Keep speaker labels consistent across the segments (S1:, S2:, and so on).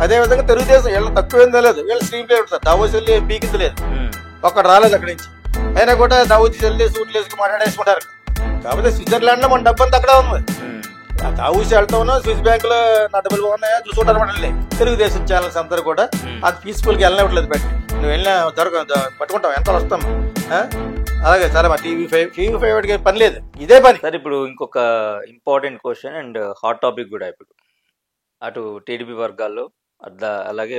S1: అదేవిధంగా తెలుగుదేశం వీళ్ళు తక్కువేందో లేదు, వీళ్ళు స్క్రీన్ ప్లే ఉంటుంది. దావోస్ వెళ్ళి పీకింది లేదు, ఒక్కడు రాలేదు అక్కడి నుంచి. అయినా కూడా దావోస్ వెళ్ళి సూట్లు వేసుకుని మాట్లాడేసుకుంటారు. కాకపోతే స్విట్జర్లాండ్ లో మన డబ్బంతా అక్కడే ఉంది. దావోస్ వెళ్తా ఉన్నా స్విస్ బ్యాంక్ లో నా డబ్బులు బాగున్నాయా చూసుకుంటారు మనల్ని. తెలుగుదేశం ఛానల్స్ అందరూ కూడా అది పీస్ఫుల్ గా వెళ్ళనివ్వట్లేదు. పెట్టి నువ్వు వెళ్ళినా పట్టుకుంటావు, ఎంత వస్తాం. అలాగే సరే మా టీవీ5 వాడికి పని లేదు, ఇదే పని.
S2: సార్ ఇప్పుడు ఇంకొక important question and hot topic కూడా, ఇప్పుడు అటు టీడీపీ వర్గాల్లో అలాగే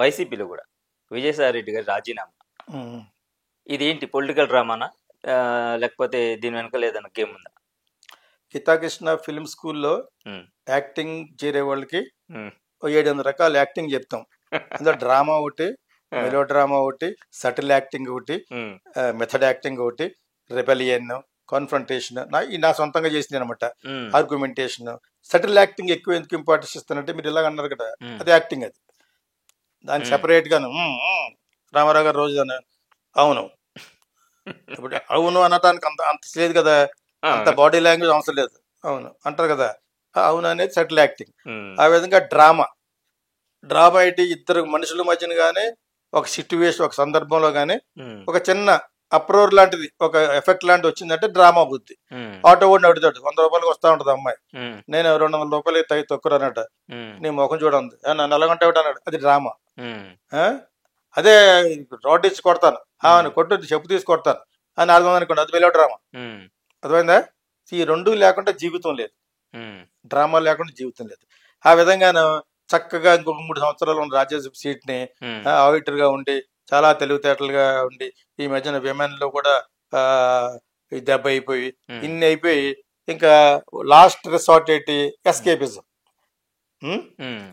S2: వైసీపీలో కూడా విజయసాయి రెడ్డి గారి రాజీనామా, ఇదేంటి పొలిటికల్ డ్రామానా లేకపోతే దీని వెనకాల ఏదైనా గేమ్ ఉందా?
S1: హితాకృష్ణ ఫిల్మ్ స్కూల్లో యాక్టింగ్ చేరే వాళ్ళకి 700 రకాల యాక్టింగ్ చెప్తాం. అందులో డ్రామా ఒకటి, మెలో డ్రామా ఒకటి, సటిల్ యాక్టింగ్ ఒకటి, మెథడ్ యాక్టింగ్ ఒకటి, రెబెలియన్, కాన్ఫ్రంటేషన్ నా సొంతంగా చేసింది అనమాట. ఆర్గ్యుమెంటేషన్, సటిల్ యాక్టింగ్ ఎక్కువ ఎందుకు ఇంపార్టెన్స్ ఇస్తానంటే మీరు ఇలాగ అన్నారు కదా, అది యాక్టింగ్. అది దాన్ని సెపరేట్ గాను రామారావు గారు రోజు అవును ఇప్పుడు అవును అనటానికి అంత లేదు కదా, అంత బాడీ లాంగ్వేజ్ అవసరం లేదు, అవును అంటారు కదా, అవును అనేది సటిల్ యాక్టింగ్. ఆ విధంగా డ్రామా ఏంటి, ఇద్దరు మనుషుల మధ్యన కానీ ఒక సిట్యువేషన్, ఒక సందర్భంలో కానీ ఒక చిన్న అప్రోర్ లాంటిది, ఒక ఎఫెక్ట్ లాంటిది వచ్చిందంటే డ్రామా బుద్ధి. ఆటో కూడా అడుగుతాడు, 100 రూపాయలకి వస్తా ఉంటది అమ్మాయి, నేను 200 రూపాయలు తొక్కురు అన్నట్టు, నీ ముఖం చూడండి నన్ను ఎలాగంటే అన్నాడు, అది డ్రామా. అదే రోడ్ ఇచ్చి కొడతాను, కొట్టు చెప్పు తీసి కొడతాను అని అర్థం అనుకోండి, అది మెలో డ్రామా. అర్థమైందా? ఈ రెండు లేకుండా జీవితం లేదు, డ్రామా లేకుండా జీవితం లేదు. ఆ విధంగాను చక్కగా ఇంకొక 3 సంవత్సరాలు ఉన్న రాజ్యసభ సీట్ ని ఆడిటర్ గా ఉండి చాలా తెలివితేటలుగా ఉండి, ఈ మధ్యన విమెన్ లో కూడా దెబ్బ అయిపోయి ఇన్ని అయిపోయి ఇంకా లాస్ట్ రిసార్ట్ ఏంటి ఎస్కేపిజం.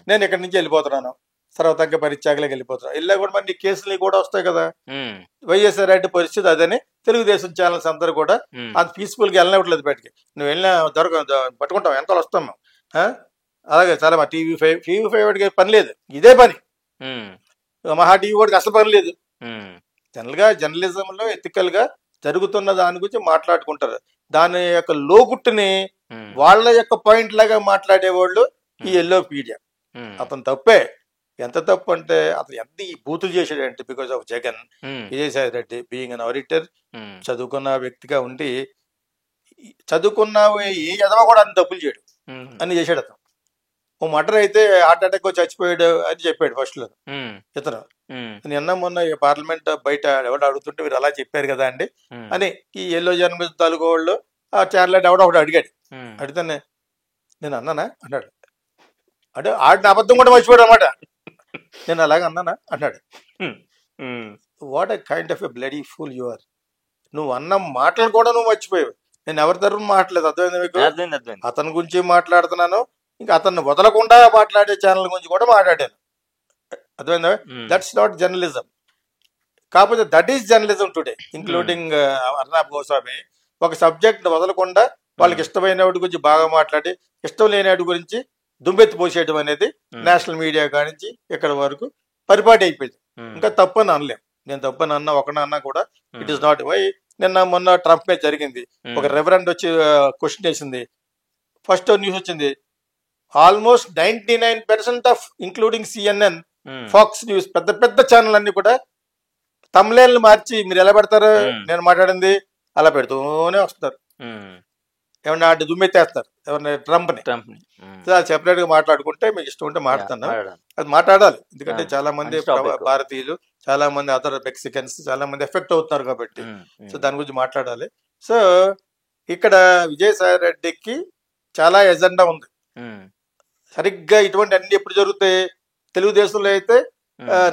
S1: నేను ఇక్కడి నుంచి వెళ్ళిపోతున్నాను, సర్వతగ్గ పరిత్యాగలేకి వెళ్ళిపోతున్నాను. ఇలా కూడా మరి కేసులు కూడా వస్తాయి కదా. వైఎస్ఆర్ రెడ్డి పరిస్థితి అదని తెలుగుదేశం ఛానల్స్ అందరూ కూడా అది పీస్ఫుల్ గా వెళ్ళనివ్వట్లేదు. బయటికి నువ్వు వెళ్ళినా పట్టుకుంటావు, ఎంత వస్తాం మేము. అలాగే చాలా మా టీవీ5 వాడికి పని లేదు, ఇదే పని. మహా టీవీ వాడికి అసలు పని లేదు. జనరల్ గా జర్నలిజం లో ఎథికల్ గా జరుగుతున్న దాని గురించి మాట్లాడుకుంటారు. దాని యొక్క లోగుట్టుని వాళ్ళ యొక్క పాయింట్ లాగా మాట్లాడేవాళ్ళు ఈ ఎల్లో మీడియా. అతను తప్పే, ఎంత తప్పు అంటే అతను ఎంత ఈ బూతులు చేసాడంటే because of Jagan. Vijayasai Reddy being an auditor, చదువుకున్న వ్యక్తిగా ఉండి చదువుకున్న ఏ ఎదవ కూడా అన్ని తప్పులు చేయడు అని చేశాడు అతను. ఓ మర్డర్ అయితే హార్ట్ అటాక్ వచ్చి చచ్చిపోయాడు అని చెప్పాడు ఫస్ట్ లో ఇతను. నిన్న మొన్న పార్లమెంట్ బయట ఎవరు అడుగుతుంటే మీరు అలా చెప్పారు కదా అండి అని ఈ ఎల్లో జర్నలిజం తాలూకు వాళ్ళు ఆ ఛానల్ ఒకటి అడిగాడు. అడిగితేనే నేను అన్నానా అన్నాడు. అంటే ఆడిన అబద్ధం కూడా మర్చిపోయాడు అనమాట. నేను అలాగే అన్నానా అన్నాడు. What a kind of a bloody fool you are. నువ్వు అన్న మాటలు కూడా నువ్వు మర్చిపోయావు. నేను ఎవరి తరఫున మాట్లాడలేదు, అర్థమైంది మీకు? అతని గురించి మాట్లాడుతున్నాను, ఇంకా అతన్ని వదలకుండా మాట్లాడే ఛానల్ గురించి కూడా మాట్లాడాను, అర్థమైందా? That's not journalism. కాకపోతే that is journalism today, including Arnab Goswami. ఒక సబ్జెక్ట్ వదలకుండా వాళ్ళకి ఇష్టమైన వాటి గురించి బాగా మాట్లాడి ఇష్టం లేని వాటి గురించి దుమ్మెత్తి పోసేయడం అనేది నేషనల్ మీడియా కానించి ఇక్కడ వరకు పరిపాటి అయిపోయింది. ఇంకా తప్పని అనలేం. నేను తప్పని అన్నా ఒకనన్నా కూడా ఇట్ ఈస్ నాట్. వై నిన్న మొన్న ట్రంప్ మీద జరిగింది, ఒక రెవరెండ్ వచ్చి క్వశ్చన్ వేసింది. ఫస్ట్ న్యూస్ వచ్చింది, almost 99% of including CNN, Fox News, పెద్ద పెద్ద ఛానల్ అన్ని కూడా తమ్లైన్లు మార్చి మీరు ఎలా పెడతారు నేను మాట్లాడింది అలా పెడుతూనే వస్తారు. ఏమన్నా అటు దుమ్మెత్తేస్తారు ఎవరిని, ట్రంప్ ని. సెపరేట్ గా మాట్లాడుకుంటే మీకు ఇష్టం ఉంటే మాట్లాడుతున్నా, అది మాట్లాడాలి. ఎందుకంటే చాలా మంది భారతీయులు, చాలా మంది అదర్ మెక్సికన్స్ చాలా మంది ఎఫెక్ట్ అవుతున్నారు కాబట్టి సో దాని గురించి మాట్లాడాలి. సో ఇక్కడ విజయసాయి రెడ్డికి చాలా ఎజెండా ఉంది. సరిగ్గా ఇటువంటి అన్ని ఎప్పుడు జరుగుతాయి, తెలుగుదేశంలో అయితే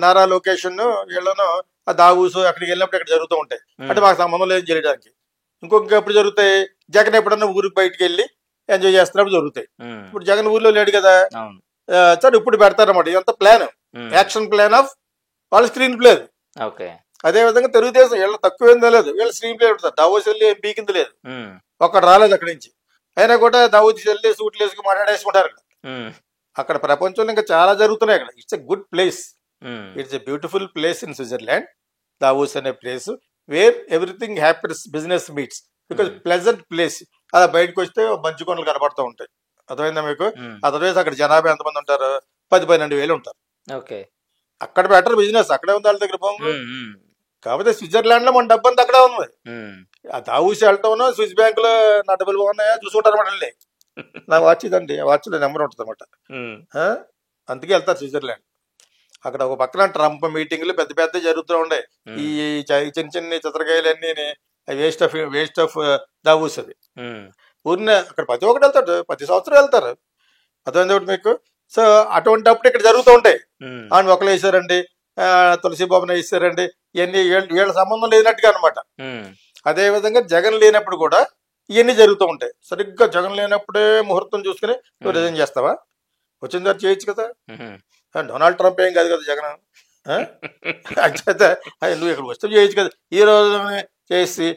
S1: నారా లోకేష్ వీళ్ళను దావూసు అక్కడికి వెళ్ళినప్పుడు ఇక్కడ జరుగుతూ ఉంటాయి, అంటే మాకు సంబంధం లేదు చేయడానికి. ఇంకొక ఎప్పుడు జరుగుతాయి, జగన్ ఎప్పుడన్నా ఊరికి బయటకు వెళ్ళి ఎంజాయ్ చేస్తున్నప్పుడు జరుగుతాయి. ఇప్పుడు జగన్ ఊర్లో లేడు కదా, సరే ఇప్పుడు పెడతారన్నమాట. ఇదంతా ప్లాన్, యాక్షన్ ప్లాన్ ఆఫ్ వాళ్ళ స్క్రీన్ ప్లే. అదే విధంగా తెలుగుదేశం వీళ్ళ తక్కువేందో లేదు, వీళ్ళ స్క్రీన్ ప్లే ఉంటుంది. దావోస్ వెళ్ళి ఏం పీకింది లేదు, ఒక్కడు రాలేదు అక్కడి నుంచి. అయినా కూడా దావోస్ వెళ్ళి సూట్లు వేసుకుని మాట్లాడేసుకుంటారు. అక్కడ ప్రపంచంలో ఇంకా చాలా జరుగుతున్నాయి. అక్కడ it's a good place, it's a beautiful place in Switzerland, Davos అనే place where everything happiness business meets, because pleasant place. అలా బయటకు వస్తే మంచు కొండలు కనబడుతూ ఉంటాయి, అర్థమైందా మీకు? అదర్వైజ్ అక్కడ జనాభా ఎంతమంది ఉంటారు, 10-12 వేలు ఉంటారు.
S2: ఓకే.
S1: అక్కడ బెటర్ బిజినెస్, అక్కడే ఉంది వాళ్ళ దగ్గర భూములు. కాకపోతే స్విట్జర్లాండ్ లో మన డబ్బు అంతా అక్కడే ఉంది. ఆ దావూసి వెళ్ళటం స్విస్ బ్యాంక్ లో నా డబ్బులు బాగున్నాయా చూసుకుంటారు అనమాట. నా వాచ్ ఇదండి, ఆ వాచ్లో నెంబర్ ఉంటుంది అనమాట. అందుకే వెళ్తారు స్విట్జర్లాండ్. అక్కడ ఒక పక్కన ట్రంప్ మీటింగ్లు పెద్ద పెద్ద జరుగుతూ ఉండే. ఈ చిన్న చిన్న చిత్రకాయలన్నీ వేస్ట్ ఆఫ్ దావూస్. అది ఊరినే అక్కడ ప్రతి ఒక్కటి వెళ్తాడు, ప్రతి సంవత్సరం వెళ్తారు. అర్థమైంది ఒకటి మీకు. సో అటువంటి అప్పుడు ఇక్కడ జరుగుతూ ఉంటాయి. ఆయన ఒకరు వేసారండి, తులసి బాబుని వేసారండి, ఇవన్నీ వీళ్ళ సంబంధం లేనట్టుగా అనమాట. అదే విధంగా జగన్ లేనప్పుడు కూడా ఇవన్నీ జరుగుతూ ఉంటాయి. సరిగ్గా జగన్ లేనప్పుడే ముహూర్తం చూసుకుని నువ్వు రిజైన్ చేస్తావా? వచ్చిన తర్వాత చేయొచ్చు కదా. డొనాల్డ్ ట్రంప్ ఏం కాదు కదా జగన్. అంచేత నువ్వు ఇక్కడ వస్తే చేయొచ్చు కదా. ఈ రోజు చేసి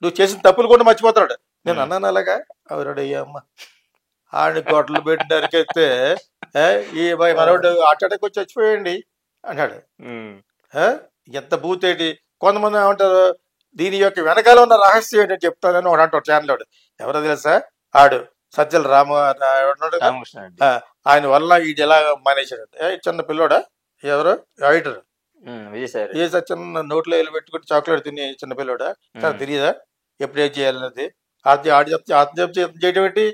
S1: నువ్వు చేసిన తప్పులు కూడా మర్చిపోతాడు. నేను అన్నాను అలాగా అవరాడయ్యా అమ్మ ఆడిని గొడ్డలు పెట్టి నరికెత్తే ఈ మనోడు హార్ట్ అటాక్ వచ్చి చచ్చిపోయండి అన్నాడు. ఎంత బూతేటి. కొంతమంది ఏమంటారు దీని యొక్క వెనకాల ఉన్న రహస్యం ఏంటంటే చెప్తానని వాడు అంటాడు ఛానల్. ఎవరో తెలుసా? ఆడు సజ్జల ఆయన వల్ల ఇది ఎలా మానేశాడు. చిన్న పిల్లోడా ఎవరు ఎడిటర్ చిన్న నోట్లో వెళ్ళి పెట్టుకుని చాక్లెట్ తిని చిన్న పిల్లోడా తనకు తెలియదా ఎప్పుడు ఏం చేయాలన్నది? ఆత్మహత్య చేయటం ఏంటి?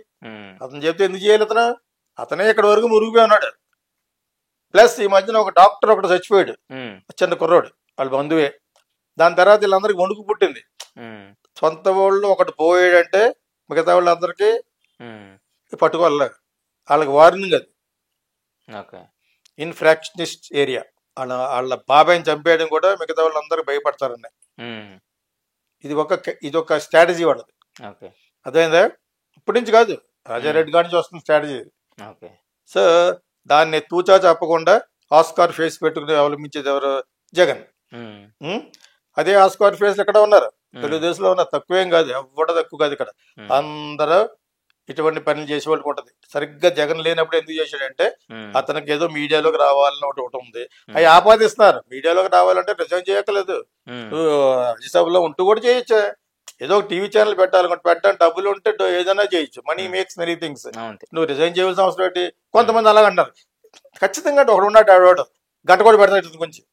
S1: అతను చెప్తే ఎందుకు చేయాలి? అతనే ఇక్కడ వరకు మురిగిపోయి ఉన్నాడు. ప్లస్ ఈ మధ్యన ఒక డాక్టర్ ఒకటి చచ్చిపోయాడు, చిన్న కుర్రోడు, వాళ్ళ బంధువే. దాని తర్వాత వీళ్ళందరికీ వణుకు పుట్టింది. సొంత వాళ్ళు ఒకటి పోయాడంటే మిగతా వాళ్ళందరికీ పట్టుకోవాలి. వాళ్ళకి వార్నింగ్ అది. ఇన్ఫ్రాక్షనిస్ట్ ఏరియా. వాళ్ళ బాబాయిని చంపేయడం కూడా మిగతా వాళ్ళందరూ భయపడతారని. ఇది ఒక స్ట్రాటజీ వాళ్ళది. అదేందా ఇప్పటి నుంచి కాదు, రాజారెడ్డి గారి నుంచి వస్తున్న స్ట్రాటజీ. సో దాన్ని తూచా చెప్పకుండా ఆస్కార్ ఫేస్ పెట్టుకుని అవలంబించేది ఎవరు? జగన్. అదే ఆస్కార్ ఫేస్ ఎక్కడ ఉన్నారు? తెలుగుదేశంలో ఉన్నారు. తక్కువేం కాదు, ఎవడ తక్కువ కాదు. ఇక్కడ అందరూ ఇటువంటి పనులు చేసేవాళ్ళకి ఉంటుంది. సరిగ్గా జగన్ లేనప్పుడు ఎందుకు చేశాడంటే అతనికి ఏదో మీడియాలోకి రావాలని ఒకటి ఉంది. అవి ఆపాదిస్తున్నారు. మీడియాలోకి రావాలంటే రిజైన్ చేయక్కర్లేదు, రాజ్యసభలో ఉంటూ కూడా చేయొచ్చు. ఏదో ఒక టీవీ ఛానల్ పెట్టాలనుకుంటే పెట్టడానికి డబ్బులు ఉంటే ఏదైనా చేయొచ్చు. Money makes many things. నువ్వు రిజైన్ చేయాల్సిన అవసరం ఏంటి? కొంతమంది అలాగ అంటారు. ఖచ్చితంగా ఒకడు ఉన్నాడు, ఆడవాడు గంట కూడా పెడతాడు. కొంచెం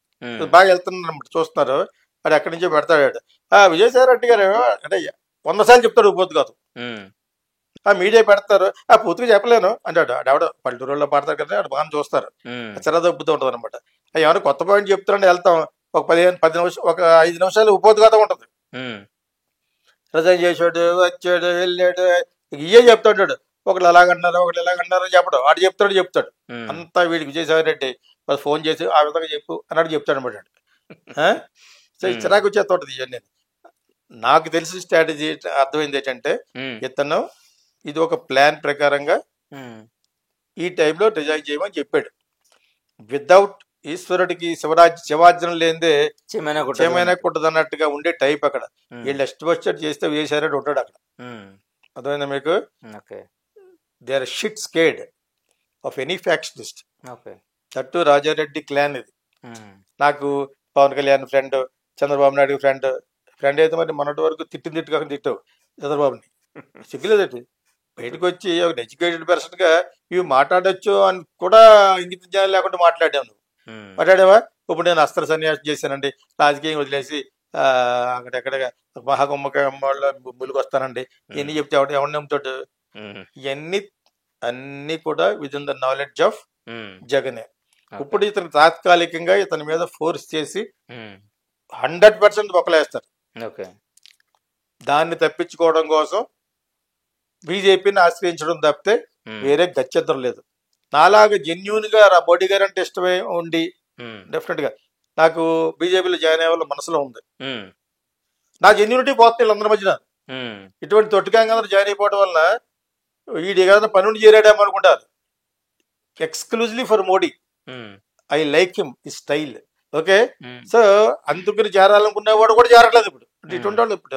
S1: బాగా వెళ్తున్నారు చూస్తున్నారు, అది ఎక్కడి నుంచో పెడతాడు. విజయసాయి రెడ్డి గారు అంటే 100 సార్లు చెప్తాడు పోతు కాదు. మీడియా పెడతారు, పూర్తిగా చెప్పలేను అంటాడు. ఆవిడ పల్లెటూరులో పడతారు కదా, ఆడు బాగా చూస్తారు. చిరా దొబ్బుతూ ఉంటుంది అనమాట. ఏమైనా కొత్త పాయింట్ చెప్తారంటే వెళ్తాం. ఒక 10 నిమిషాలు, ఒక 5 నిమిషాలు ఉపోద్ఘాతం ఉంటుంది. రిజైన్ చేసాడు, వచ్చాడు, వెళ్ళాడు, ఇవే చెప్తాడు. ఒకళ్ళు ఎలాగంటున్నారు, ఒకళ్ళు ఎలాగంటున్నారు చెప్పడు. వాడు చెప్తాడు అంతా. వీడికి విజయసాయి రెడ్డి ఫోన్ చేసి ఆ విధంగా చెప్పు అన్నాడు, చెప్తాడు అనమాట. సో చిరాకు వచ్చేస్తూ ఉంటుంది ఇవన్నీ. నాకు తెలిసిన స్ట్రాటజీ అర్థమైంది ఏంటంటే ఇతను ఇది ఒక ప్లాన్ ప్రకారంగా ఈ టైంలో రిజైన్ చేయమని చెప్పాడు. వితౌట్ ఈశ్వరుడికి శివార్జనం లేదే చేమైనా కుట్టదు అన్నట్టుగా ఉండే టైప్ అక్కడ. వీళ్ళు ఎస్టిమేట్ చేస్తే విజయసాయి ఉంటాడు అక్కడ. అర్థమైందా మీకు? They are shit scared of any factionist. That Rajareddy clan ఇది. నాకు పవన్ కళ్యాణ్ ఫ్రెండ్, చంద్రబాబు నాయుడు ఫ్రెండ్ అయితే మరి మొన్నటి వరకు తిట్టు కాకుండా తిట్టావు చంద్రబాబుని. సిగ్గులేదటి బయటకు వచ్చి ఒక ఎడ్యుకేటెడ్ పర్సన్ గా ఇవి మాట్లాడచ్చు అని కూడా ఇంగిత జ్ఞానం లేకుండా మాట్లాడావు. నువ్వు మాట్లాడావా? ఇప్పుడు నేను అస్త్ర సన్యాసం చేశానండి, రాజకీయం వదిలేసి అక్కడెక్కడ మహాకుంభకంలో ములుగు వస్తానండి, ఇవన్నీ చెప్తే ఎవరిని నమ్ముతాడు? ఇవన్నీ అన్ని కూడా with in the knowledge of జగనే. ఇప్పుడు ఇతను తాత్కాలికంగా ఇతని మీద ఫోర్స్ చేసి 100% బొక్కలేస్తారు. దాన్ని తప్పించుకోవడం కోసం బీజేపీని ఆశ్రయించడం తప్పితే వేరే గత్యంతరం లేదు. నాలాగా జెన్యూన్ గా మోడీ గారు అంటే ఇష్టమే ఉండి డెఫినెట్ గా నాకు బీజేపీలో జాయిన్ అయ్యే వాళ్ళ మనసులో ఉంది. నా జెన్యూనిటీ పోతుంది వీళ్ళందరి మధ్యన. ఇటువంటి తొట్టికాంగా జాయిన్ అయిపోవడం వల్ల వీడి ఏదైనా పని ఉండి చేరాడేమో అనుకుంటారు. Exclusively for Modi. I like him, ఈ స్టైల్. ఓకే, సో అందుకని చేరాలనుకునేవాడు కూడా చేరట్లేదు ఇప్పుడు. ఇటువంటి వాళ్ళు ఇప్పుడు